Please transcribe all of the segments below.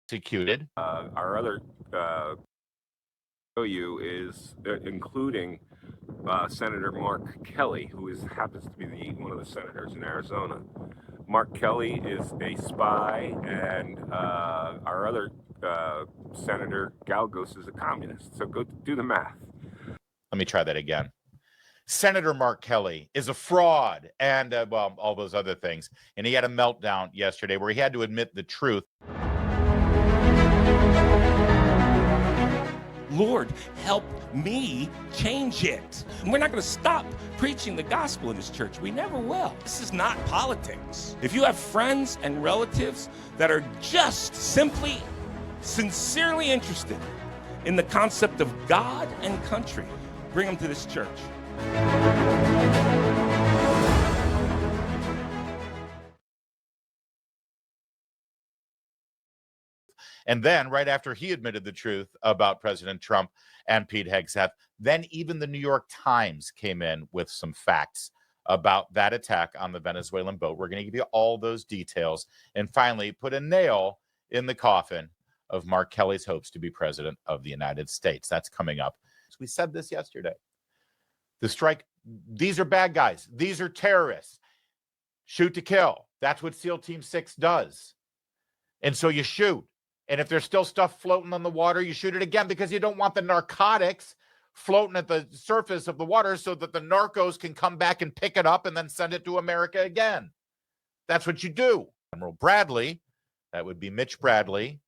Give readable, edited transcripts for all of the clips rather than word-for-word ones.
executed. Our other show you is including Senator Mark Kelly, who happens to be one of the senators in Arizona. Mark Kelly is a spy, and our other Senator Galgos is a communist. So go do the math. Let me try that again. Senator Mark Kelly is a fraud and, well, all those other things. And he had a meltdown yesterday where he had to admit the truth. Lord, help me change it. And we're not going to stop preaching the gospel in this church. We never will. This is not politics. If you have friends and relatives that are just simply, sincerely interested in the concept of God and country, bring them to this church. And then right after he admitted the truth about President Trump and Pete Hegseth, then even the New York Times came in with some facts about that attack on the Venezuelan boat. We're going to give you all those details and finally put a nail in the coffin of Mark Kelly's hopes to be president of the United States. That's coming up. So we said this yesterday. The strike, these are bad guys. These are terrorists. Shoot to kill. That's what SEAL Team 6 does. And so you shoot. And if there's still stuff floating on the water, you shoot it again because you don't want the narcotics floating at the surface of the water so that the narcos can come back and pick it up and then send it to America again. That's what you do. Admiral Bradley, that would be Mitch Bradley,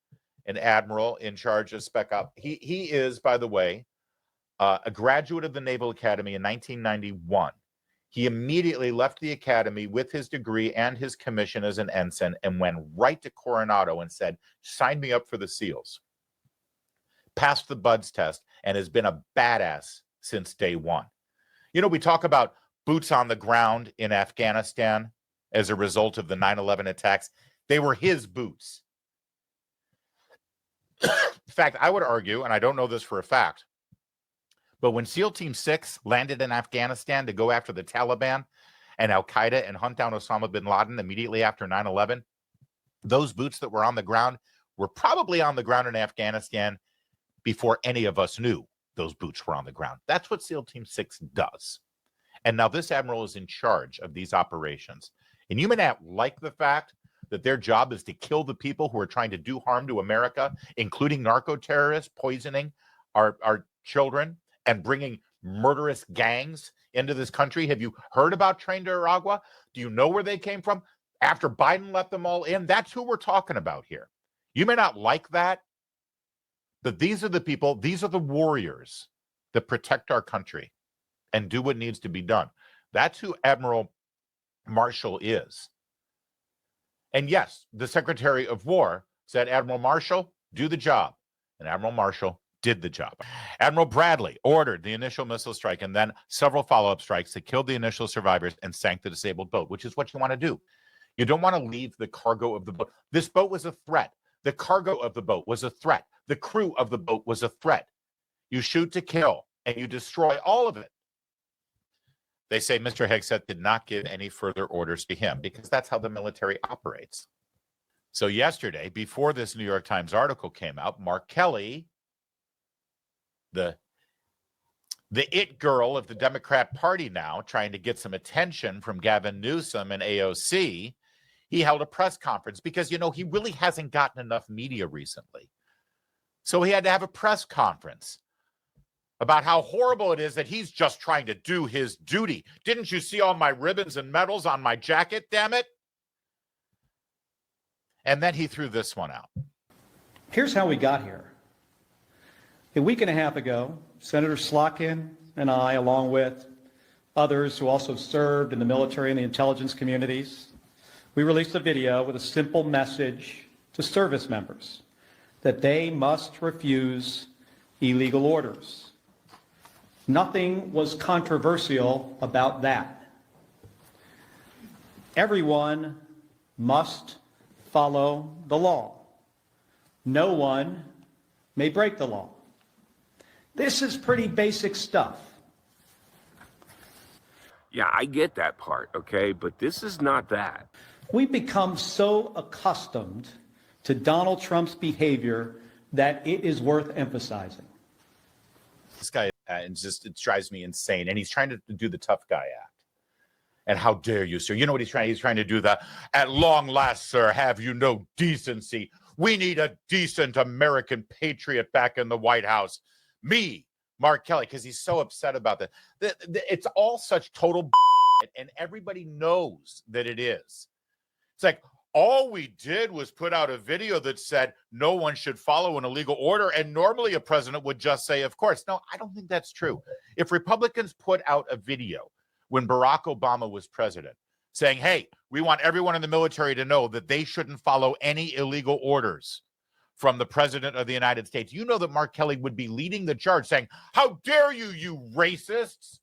an admiral in charge of Spec Op. He is, by the way, a graduate of the Naval Academy in 1991. He immediately left the academy with his degree and his commission as an ensign and went right to Coronado and said, sign me up for the SEALs. Passed the BUDS test and has been a badass since day one. You know, we talk about boots on the ground in Afghanistan as a result of the 9/11 attacks. They were his boots. In fact, I would argue, and I don't know this for a fact, but when SEAL Team 6 landed in Afghanistan to go after the Taliban and Al-Qaeda and hunt down Osama bin Laden immediately after 9/11, those boots that were on the ground were probably on the ground in Afghanistan before any of us knew those boots were on the ground. That's what SEAL Team 6 does. And now this admiral is in charge of these operations. And you may not like the fact that their job is to kill the people who are trying to do harm to America, including narco-terrorists poisoning our children and bringing murderous gangs into this country. Have you heard about Train de Aragua? Do you know where they came from? After Biden let them all in, that's who we're talking about here. You may not like that, but these are the people, these are the warriors that protect our country and do what needs to be done. That's who Admiral Marshall is. And yes, the Secretary of War said, Admiral Marshall, do the job. And Admiral Marshall did the job. Admiral Bradley ordered the initial missile strike and then several follow-up strikes that killed the initial survivors and sank the disabled boat, which is what you want to do. You don't want to leave the cargo of the boat. This boat was a threat. The cargo of the boat was a threat. The crew of the boat was a threat. You shoot to kill and you destroy all of it. They say Mr. Hegseth did not give any further orders to him because that's how the military operates. So yesterday, before this New York Times article came out, Mark Kelly, the it girl of the Democrat Party now, trying to get some attention from Gavin Newsom and AOC, he held a press conference because, you know, he really hasn't gotten enough media recently. So he had to have a press conference about how horrible it is that he's just trying to do his duty. Didn't you see all my ribbons and medals on my jacket, damn it? And then he threw this one out. Here's how we got here. A week and a half ago, Senator Slotkin and I, along with others who also served in the military and the intelligence communities, we released a video with a simple message to service members that they must refuse illegal orders. Nothing was controversial about that. Everyone must follow the law. No one may break the law. This is pretty basic stuff. Yeah, I get that part, okay? But this is not that. We've become so accustomed to Donald Trump's behavior that it is worth emphasizing. This guy, and just it drives me insane. And he's trying to do the tough guy act. And how dare you, sir? You know what he's trying? He's trying to do the, at long last, sir, have you no decency? We need a decent American patriot back in the White House. Me, Mark Kelly, because he's so upset about that. It's all such total and everybody knows that it is. It's like, all we did was put out a video that said no one should follow an illegal order. And normally a president would just say, of course. No, I don't think that's true. If Republicans put out a video when Barack Obama was president saying, hey, we want everyone in the military to know that they shouldn't follow any illegal orders from the president of the United States, you know that Mark Kelly would be leading the charge saying, how dare you, you racists,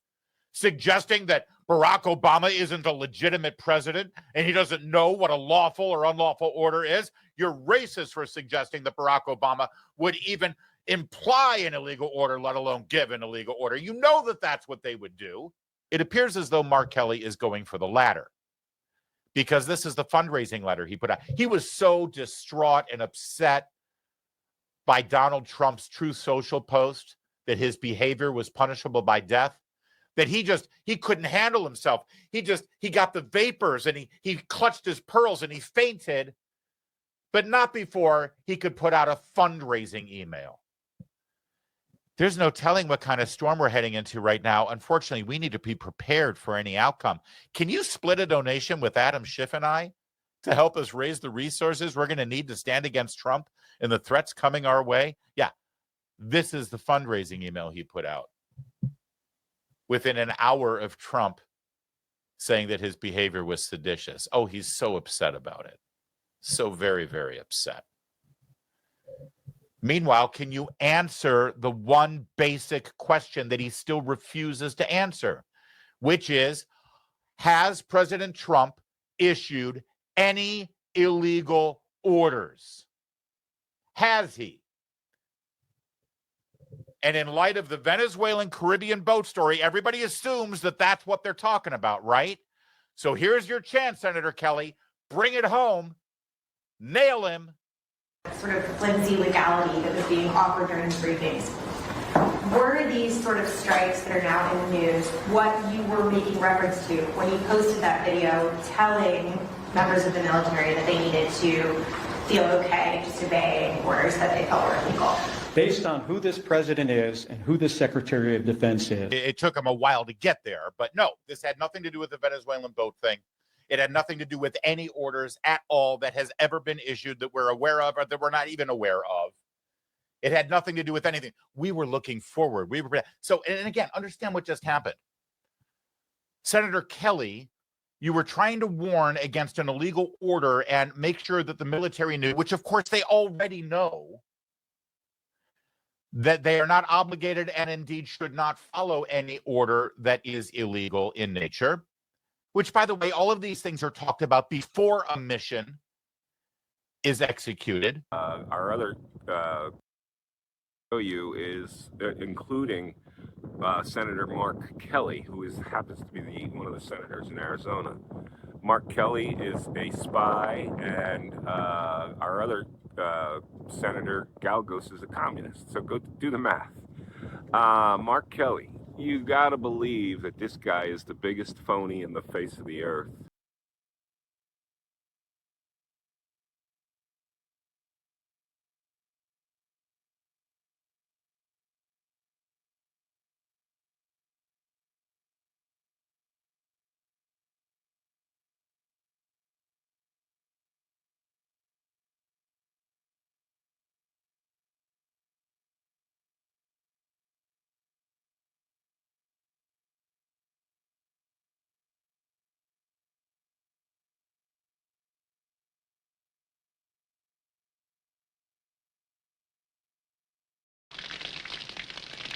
suggesting that Barack Obama isn't a legitimate president and he doesn't know what a lawful or unlawful order is. You're racist for suggesting that Barack Obama would even imply an illegal order, let alone give an illegal order. You know that that's what they would do. It appears as though Mark Kelly is going for the latter because this is the fundraising letter he put out. He was so distraught and upset by Donald Trump's Truth Social post that his behavior was punishable by death that he couldn't handle himself. He got the vapors and he clutched his pearls and he fainted, but not before he could put out a fundraising email. There's no telling what kind of storm we're heading into right now. Unfortunately, we need to be prepared for any outcome. Can you split a donation with Adam Schiff and I to help us raise the resources we're going to need to stand against Trump and the threats coming our way? Yeah, this is the fundraising email he put out within an hour of Trump saying that his behavior was seditious. Oh, he's so upset about it. So very, very upset. Meanwhile, can you answer the one basic question that he still refuses to answer, which is, has President Trump issued any illegal orders? Has he? And in light of the Venezuelan Caribbean boat story, everybody assumes that that's what they're talking about, right? So here's your chance, Senator Kelly. Bring it home. Nail him. Sort of flimsy legality that was being offered during the briefings. Were these sort of strikes that are now in the news what you were making reference to when you posted that video telling members of the military that they needed to feel okay just obeying orders that they felt were illegal? Based on who this president is and who the Secretary of Defense is. It took him a while to get there, but no, this had nothing to do with the Venezuelan boat thing. It had nothing to do with any orders at all that has ever been issued that we're aware of or that we're not even aware of. It had nothing to do with anything. We were looking forward. So, and again, understand what just happened. Senator Kelly, you were trying to warn against an illegal order and make sure that the military knew, which of course they already know, that they are not obligated and indeed should not follow any order that is illegal in nature. Which, by the way, all of these things are talked about before a mission is executed. Our other you is including Senator Mark Kelly, who happens to be one of the senators in Arizona. Mark Kelly is a spy, and our other Senator Galgos is a communist. So go do the math. Mark Kelly, you got to believe that this guy is the biggest phony in the face of the earth.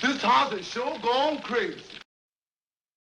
This house is sure gone crazy.